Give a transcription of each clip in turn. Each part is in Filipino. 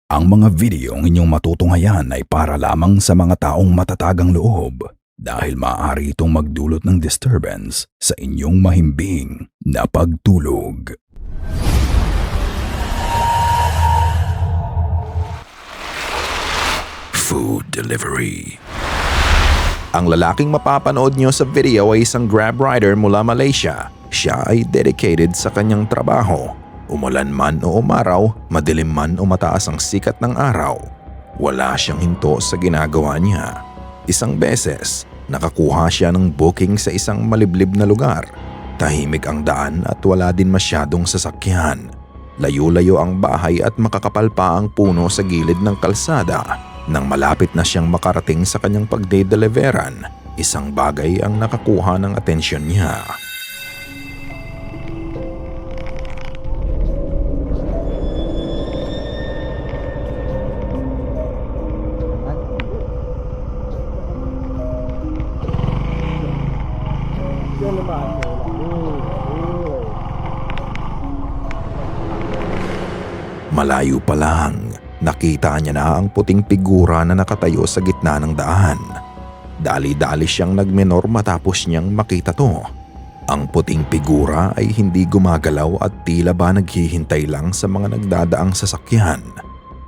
Ang mga videong inyong matutunghayan ay para lamang sa mga taong matatagang loob dahil maaari itong magdulot ng disturbance sa inyong mahimbing na pagtulog. Food delivery. Ang lalaking mapapanood nyo sa video ay isang Grab rider mula Malaysia. Siya ay dedicated sa kanyang trabaho. Umulan man o umaraw, madilim man o mataas ang sikat ng araw, wala siyang hinto sa ginagawa niya. Isang beses, nakakuha siya ng booking sa isang maliblib na lugar. Tahimik ang daan at wala din masyadong sasakyan. Layo-layo ang bahay at makakapal pa ang puno sa gilid ng kalsada. Nang malapit na siyang makarating sa kanyang pagde-deliveran, isang bagay ang nakakuha ng atensyon niya. Malayo pa lang, nakita niya na ang puting figura na nakatayo sa gitna ng daan. Dali-dali siyang nagmenor matapos niyang makita to. Ang puting figura ay hindi gumagalaw at tila ba naghihintay lang sa mga nagdadaang sasakyan.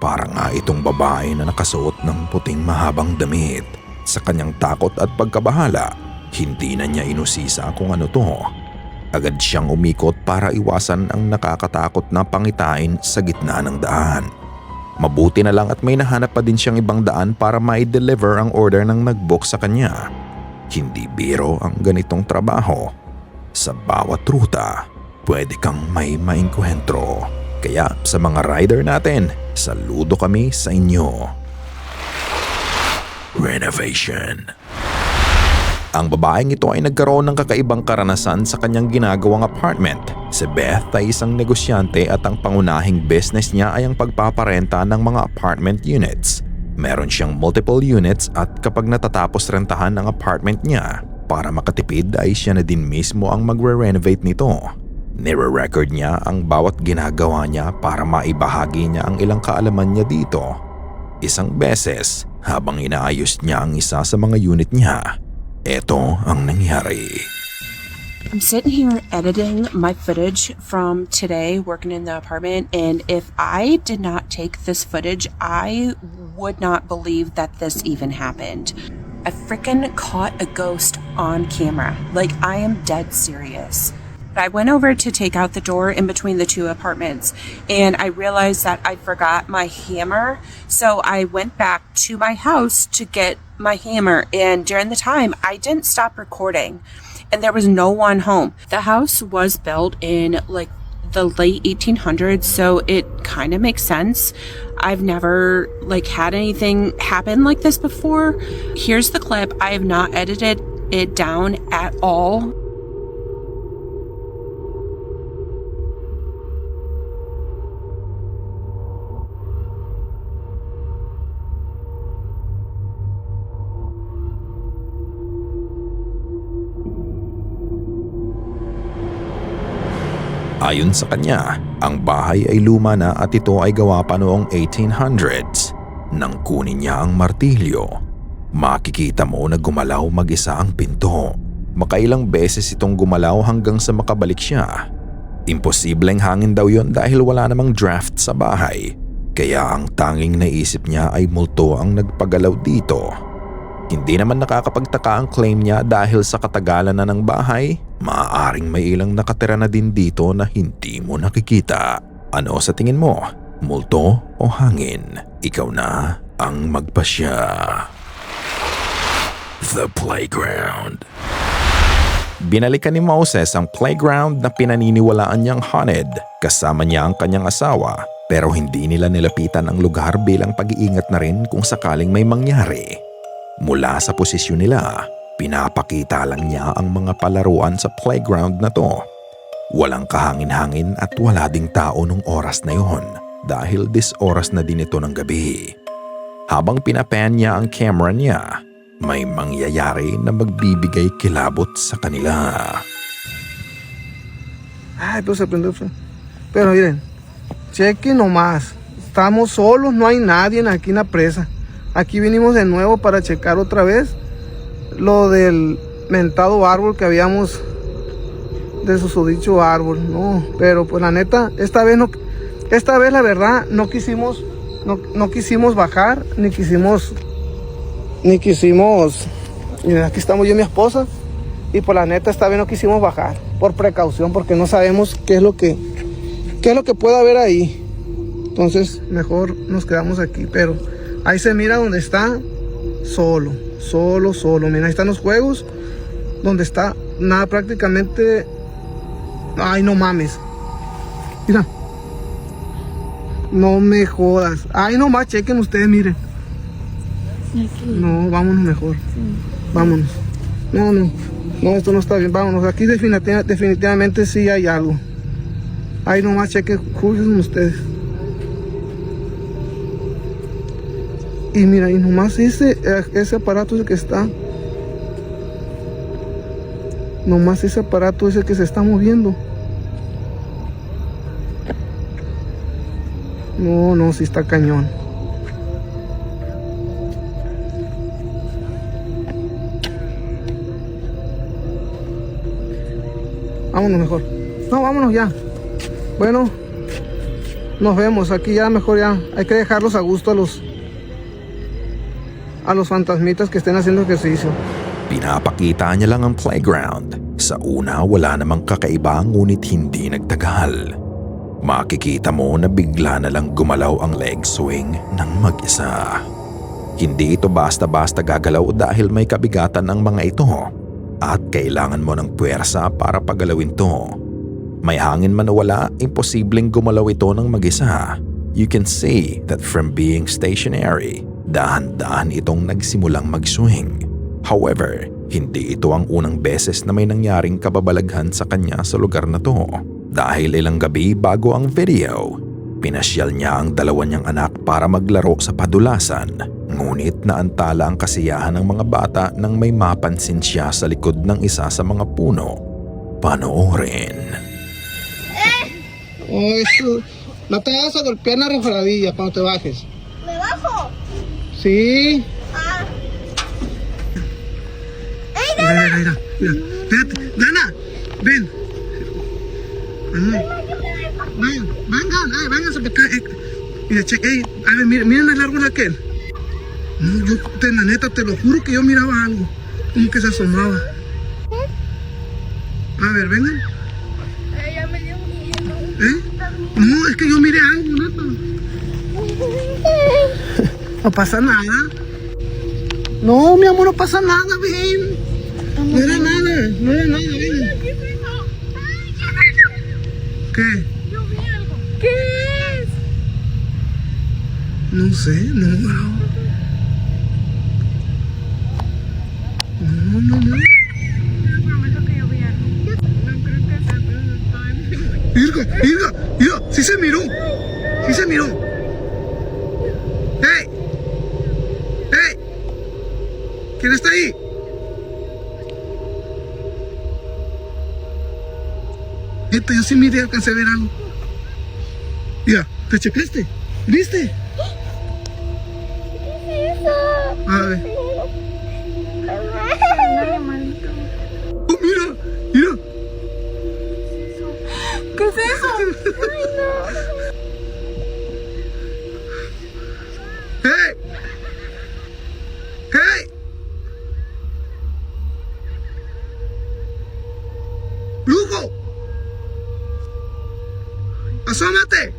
Para nga itong babae na nakasuot ng puting mahabang damit. Sa kanyang takot at pagkabahala, hindi na niya inusisa kung ano to. Agad siyang umikot para iwasan ang nakakatakot na pangitain sa gitna ng daan. Mabuti na lang at may nahanap pa din siyang ibang daan para ma-deliver ang order ng nag-book sa kanya. Hindi biro ang ganitong trabaho. Sa bawat ruta, pwede kang may maengkwentro. Kaya sa mga rider natin, saludo kami sa inyo. Renovation. Ang babaeng ito ay nagkaroon ng kakaibang karanasan sa kanyang ginagawang apartment. Si Beth ay isang negosyante at ang pangunahing business niya ay ang pagpaparenta ng mga apartment units. Meron siyang multiple units at kapag natatapos rentahan ang apartment niya, para makatipid ay siya na din mismo ang magre-renovate nito. Nire-record niya ang bawat ginagawa niya para maibahagi niya ang ilang kaalaman niya dito. Isang beses, habang inaayos niya ang isa sa mga unit niya, eto ang nangyari. I'm sitting here editing my footage from today working in the apartment, and if I did not take this footage, I would not believe that this even happened. I freaking caught a ghost on camera. Like, I am dead serious. I went over to take out the door in between the two apartments, and I realized that I forgot my hammer. So I went back to my house to get my hammer, and during the time, I didn't stop recording, and there was no one home. The house was built in like the late 1800s, so it kind of makes sense. I've never had anything happen like this before. Here's the clip. I have not edited it down at all. Ayon sa kanya, ang bahay ay luma na at ito ay gawa pa noong 1800s. Nang kunin niya ang martilyo, makikita mo na gumalaw mag-isa ang pinto. Makailang beses itong gumalaw hanggang sa makabalik siya. Imposibleng hangin daw yon dahil wala namang draft sa bahay. Kaya ang tanging naisip niya ay multo ang nagpagalaw dito. Hindi naman nakakapagtaka ang claim niya dahil sa katagalan na ng bahay, maaaring may ilang nakatira na din dito na hindi mo nakikita. Ano sa tingin mo? Multo o hangin? Ikaw na ang magpasya. The Playground. Binalikan ni Moses ang playground na pinaniniwalaan niyang haunted. Kasama niya ang kanyang asawa, pero hindi nila nilapitan ang lugar bilang pag-iingat na rin kung sakaling may mangyari. Mula sa posisyon nila, pinapakita lang niya ang mga palaruan sa playground na to. Walang kahangin-hangin at wala ding tao nung oras na yon dahil oras na din ito ng gabi. Habang pinapan niya ang camera niya, may mangyayari na magbibigay kilabot sa kanila. Ah, ito sa pinto. Pero miren, chequen nomás. Estamos solos, no hay nadie aquí en la presa. Aquí vinimos de nuevo para checar otra vez lo del mentado árbol que habíamos, de susodicho árbol, no, pero pues la neta, esta vez la verdad no quisimos bajar, ni quisimos, miren, aquí estamos yo y mi esposa, y por la neta esta vez no quisimos bajar, por precaución, porque no sabemos qué es lo que puede haber ahí. Entonces mejor nos quedamos aquí, pero ahí se mira donde está solo. Mira, ahí están los juegos, donde está nada prácticamente. Ay, no mames. Mira. No me jodas. Ay, nomás chequen ustedes, miren. No, vámonos mejor. Vámonos. No, esto no está bien. Vámonos. Aquí definitivamente sí hay algo. Ay, nomás chequen, juzguen ustedes. Y mira, y nomás ese aparato es el que está. Nomás ese aparato es el que se está moviendo. No, sí está cañón. Vámonos mejor. No, vámonos ya. Bueno, nos vemos. Aquí ya mejor ya. Hay que dejarlos a gusto a los fantasmitas que estén haciendo ejercicio. Pinapakita niya lang ang playground. Sa una wala namang kakaiba ngunit hindi nagtagal. Makikita mo na bigla na lang gumalaw ang leg swing ng mag-isa. Hindi ito basta-basta gagalaw dahil may kabigatan ang mga ito at kailangan mo ng puwersa para pagalawin to. May hangin man o wala, imposibleng gumalaw ito ng mag-isa. You can see that from being stationary, dahan-dahan itong nagsimulang mag-swing. However, hindi ito ang unang beses na may nangyaring kababalaghan sa kanya sa lugar na to. Dahil ilang gabi bago ang video, pinasyal niya ang dalawa niyang anak para maglaro sa padulasan. Ngunit naantala ang kasiyahan ng mga bata nang may mapansin siya sa likod ng isa sa mga puno. Panoorin. Oh, esto. No te vas a golpear la resbaladilla cuando te bajes. ¿Me bajo? Sí. Ah. Mira. Espérate. Dana, ven. Vengan para acá. Mira, a ver, miren el árbol aquel. No, la neta, te lo juro que yo miraba algo. Como que se asomaba. A ver, vengan. Ya me dio miedo. No, es que yo miré algo, neta. No pasa nada. No, mi amor, no pasa nada, ven. No era nada, ven. ¿Qué? Yo vi algo. ¿Qué es? No sé, no. No. Te prometo que yo vi algo. No creo que sea, pero estaba Mira, sí se miró. ¡Hey! ¿Quién está ahí? Yo sí miré, alcancé a ver algo. Mira, ¿te checaste? ¿Viste? ¿Qué es eso? A ver. Hermanito. ¡Oh, mira! ¿Qué es eso? Ay, no. ¡Hey! ¡Lujo! ¡Asómate!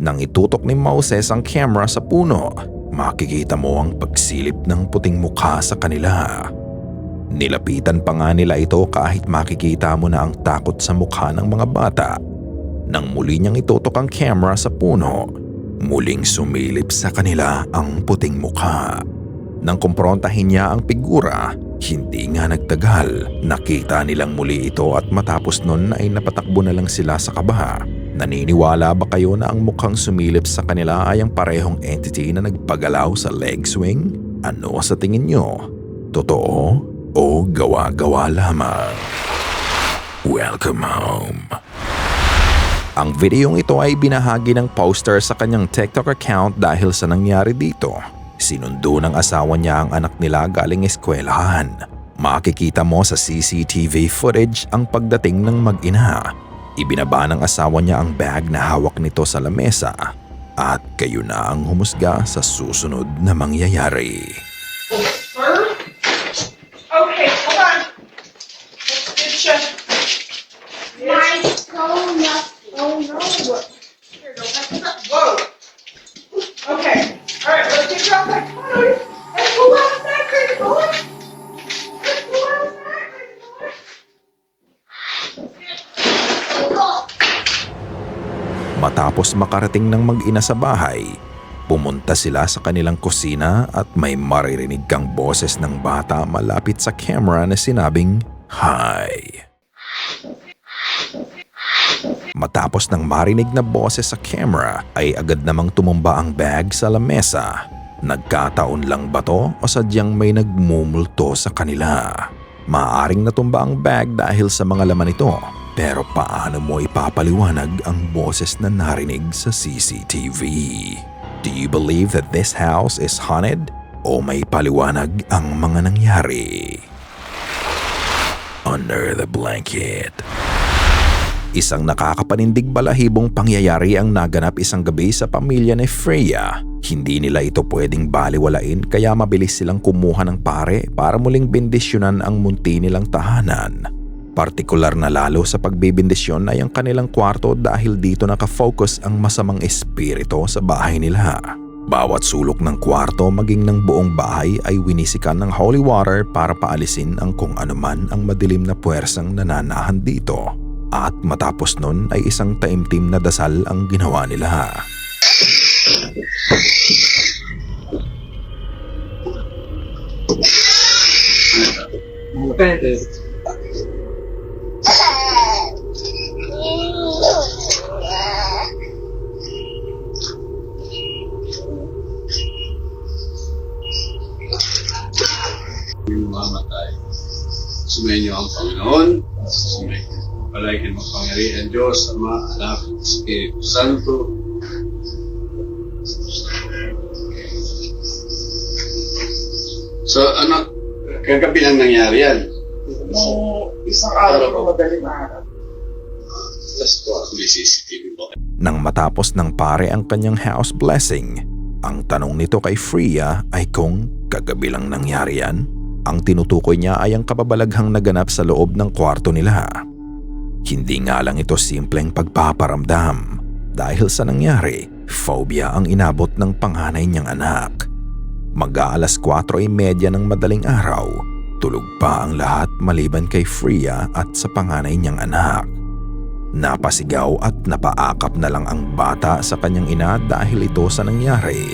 Nang itutok ni Moses ang camera sa puno, makikita mo ang pagsilip ng puting mukha sa kanila. Nilapitan pa nga nila ito kahit makikita mo na ang takot sa mukha ng mga bata. Nang muli niyang itutok ang camera sa puno, muling sumilip sa kanila ang puting mukha. Nang kumprontahin niya ang figura, hindi nga nagtagal. Nakita nilang muli ito at matapos nun ay napatakbo na lang sila sa kaba. Naniniwala ba kayo na ang mukhang sumilip sa kanila ay ang parehong entity na nagpagalaw sa leg swing? Ano sa tingin nyo? Totoo o gawa-gawa lamang? Welcome home. Ang videong ito ay binahagi ng poster sa kanyang TikTok account dahil sa nangyari dito. Sinundo ng asawa niya ang anak nila galing eskwelahan. Makikita mo sa CCTV footage ang pagdating ng mag-ina. Ibinaba ng asawa niya ang bag na hawak nito sa lamesa. At kayo na ang humusga sa susunod na mangyayari. Okay, hold on. Let's get you. My donut. Oh no. Here, don't mess it up. Whoa. Okay. All right, let's get you outside. Come on, Odie. Let's go outside, crazy boy. Let's go outside, crazy boy. Matapos makarating ng mag-ina sa bahay, pumunta sila sa kanilang kusina at may maririnig kang boses ng bata malapit sa camera na sinabing, "Hi." Matapos ng marinig na boses sa camera ay agad namang tumumba ang bag sa lamesa. Nagkataon lang ba to o sadyang may nagmumulto sa kanila? Maaring natumba ang bag dahil sa mga laman nito. Pero paano mo ipapaliwanag ang boses na narinig sa CCTV? Do you believe that this house is haunted? O may paliwanag ang mga nangyari? Under the blanket. Isang nakakapanindig balahibong pangyayari ang naganap isang gabi sa pamilya ni Freya. Hindi nila ito pwedeng baliwalain kaya mabilis silang kumuha ng pare para muling bendisyonan ang munti nilang tahanan. Partikular na lalo sa pagbibindisyon ay ang kanilang kwarto dahil dito nakafocus ang masamang espiritu sa bahay nila. Bawat sulok ng kwarto maging ng buong bahay ay winisikan ng holy water para paalisin ang kung anuman ang madilim na puwersang nananahan dito. At matapos nun ay isang taimtim na dasal ang ginawa nila. Mamatay. Sumainyo ang Panginoon, sumainyo. Palaging magpangyarihan Diyos, Ama, Anak, Espiritu Santo. So, ano, kagabi lang nangyari yan? Isang araw ko madaling araw. Just po, may CCTV po. Nang matapos ng pare ang kanyang house blessing, ang tanong nito kay Freya ay kung kagabi lang nangyari yan. Ang tinutukoy niya ay ang kababalaghang naganap sa loob ng kwarto nila. Hindi nga lang ito simpleng pagpaparamdam. Dahil sa nangyari, phobia ang inabot ng panganay niyang anak. Mag-aalas 4:30 ng madaling araw, tulog pa ang lahat maliban kay Freya at sa panganay niyang anak. Napasigaw at napaakap na lang ang bata sa kanyang ina dahil ito sa nangyari.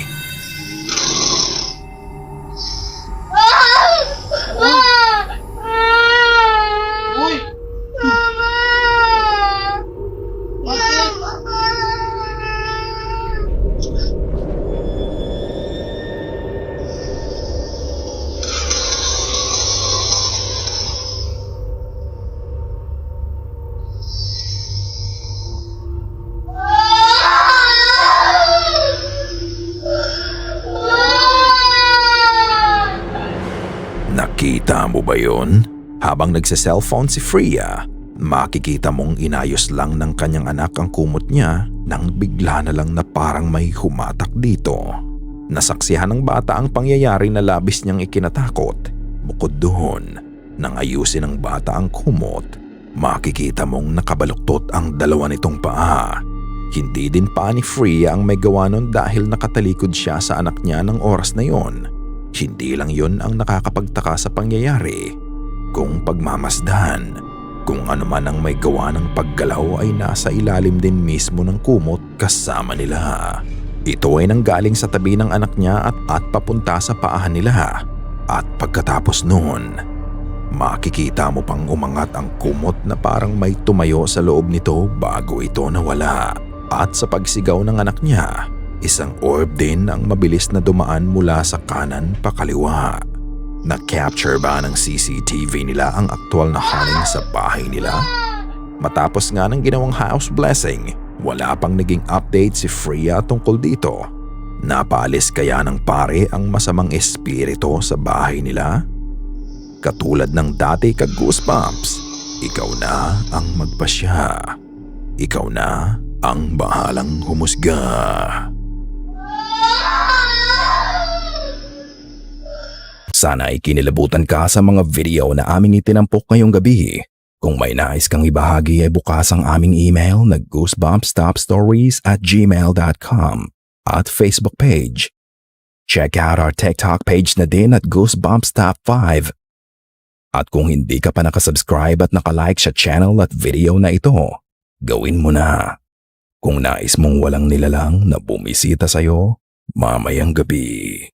Nakita mo ba yon? Habang nagse-cellphone si Freya, makikita mong inayos lang ng kanyang anak ang kumot niya nang bigla na lang na parang may humatak dito. Nasaksihan ng bata ang pangyayari na labis niyang ikinatakot. Bukod doon, nang ayusin ng bata ang kumot, makikita mong nakabaluktot ang dalawa nitong paa. Hindi din pa ni Freya ang may gawa nun dahil nakatalikod siya sa anak niya ng oras na yon. Hindi lang yon ang nakakapagtaka sa pangyayari. Kung pagmamasdan, kung ano man ang may gawa ng paggalaw ay nasa ilalim din mismo ng kumot kasama nila. Ito ay nanggaling sa tabi ng anak niya at papunta sa paahan nila. At pagkatapos noon, makikita mo pang umangat ang kumot na parang may tumayo sa loob nito bago ito nawala. At sa pagsigaw ng anak niya, isang orb din ang mabilis na dumaan mula sa kanan pa kaliwa. Na-capture ba ng CCTV nila ang aktual na haning sa bahay nila? Matapos nga ng ginawang house blessing, wala pang naging update si Freya tungkol dito. Napaalis kaya ng pare ang masamang espiritu sa bahay nila? Katulad ng dati ka Goosebumps, ikaw na ang magpasya. Ikaw na ang bahalang humusga. Sana ay kinilabutan ka sa mga video na aming itinampok ngayong gabi. Kung may nais kang ibahagi ay bukas ang aming email na goosebumpstopstories@gmail.com at Facebook page. Check out our TikTok page na din at Goosebumps Top 5. At kung hindi ka pa nakasubscribe at nakalike sa channel at video na ito, gawin mo na. Kung nais mong walang nilalang na bumisita sa'yo mamayang gabi.